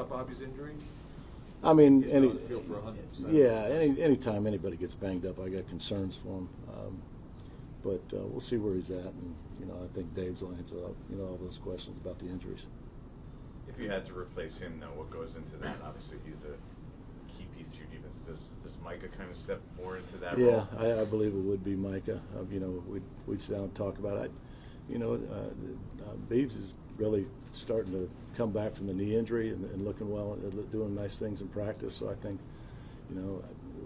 Bobby's injury? I mean, anytime anybody gets banged up, I got concerns for him. But we'll see where he's at, and I think Dave's will answer all those questions about the injuries. If you had to replace him, though, what goes into that? Obviously, he's a key piece to your defense. Does Micah kind of step more into that role? Yeah, I believe it would be Micah. We'd sit down and talk about it. Beeves is really starting to come back from the knee injury and looking well, and doing nice things in practice. So I think,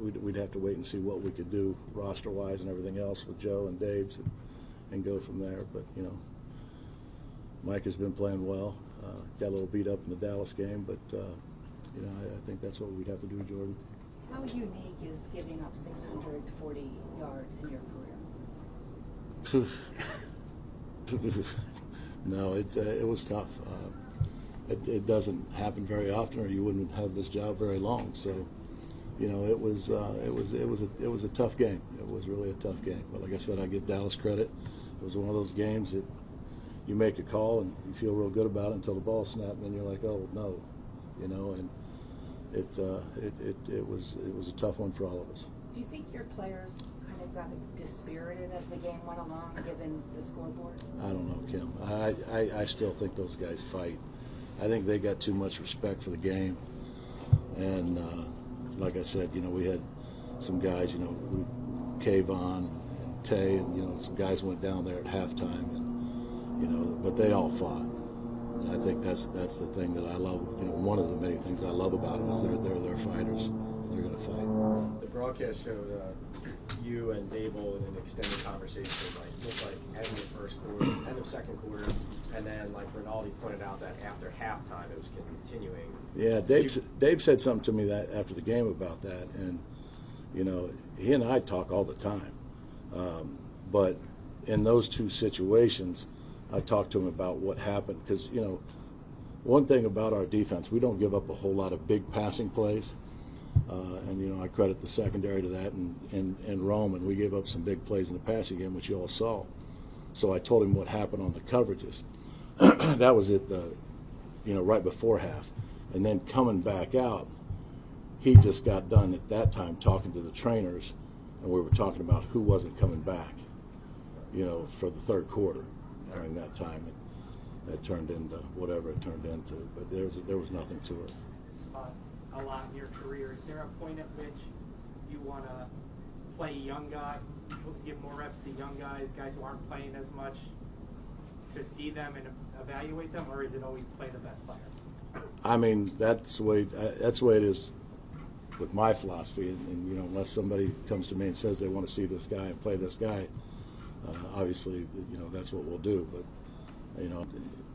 we'd have to wait and see what we could do roster-wise and everything else with Joe and Dave's and go from there. But, Mike has been playing well. Got a little beat up in the Dallas game, but, I think that's what we'd have to do, Jordan. How unique is giving up 640 yards in your career? No, it was tough. It doesn't happen very often, or you wouldn't have this job very long. So, it was a tough game. It was really a tough game. But like I said, I give Dallas credit. It was one of those games that you make a call and you feel real good about it until the ball snapped, and you're like, oh no, and it was a tough one for all of us. Do you think your players kind of got dispirited as the game went along, given the scoreboard? I don't know, Kim. I still think those guys fight. I think they got too much respect for the game. And like I said, we had some guys, Kayvon and Tay, and some guys went down there at halftime, and but they all fought. And I think that's the thing that I love. One of the many things I love about them is they're fighters. They're going to fight. The broadcast showed you and Dable in an extended conversation, looked like end of first quarter, end of second quarter, and then like Rinaldi pointed out that after halftime it was continuing. Yeah, Dave said something to me that after the game about that, and he and I talk all the time, but in those two situations, I talked to him about what happened because one thing about our defense, we don't give up a whole lot of big passing plays. And I credit the secondary to that, and Rome, and we gave up some big plays in the passing game, which you all saw. So I told him what happened on the coverages. That was at the, right before half, and then coming back out, he just got done at that time talking to the trainers, and we were talking about who wasn't coming back, for the third quarter during that time. And that turned into whatever it turned into, but there was nothing to it. A lot in your career. Is there a point at which you want to play a young guy, give more reps to young guys who aren't playing as much, to see them and evaluate them, or is it always play the best player? I mean, that's the way it is with my philosophy. And unless somebody comes to me and says they want to see this guy and play this guy, obviously, that's what we'll do. But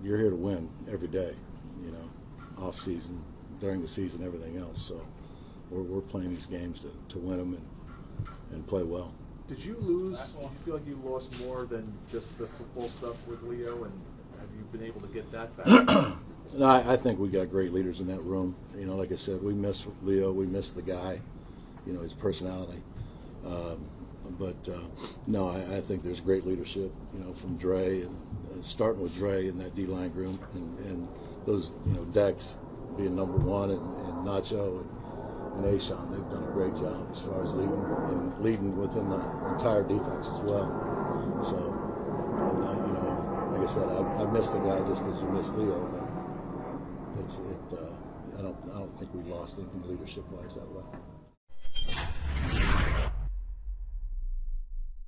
you're here to win every day. Off season, during the season, everything else. So we're playing these games to win them and play well. Did you lose? Do you feel like you lost more than just the football stuff with Leo, and have you been able to get that back? No, I think we got great leaders in that room. Like I said, we miss Leo, we miss the guy, his personality. No, I think there's great leadership, from Dre, and starting with Dre in that D-line group, and those, Dex being number one, and Nacho and Ashawn, they've done a great job as far as leading within the entire defense as well. So, like I said, I missed the guy just because you missed Leo, but I don't think we lost anything leadership-wise that way.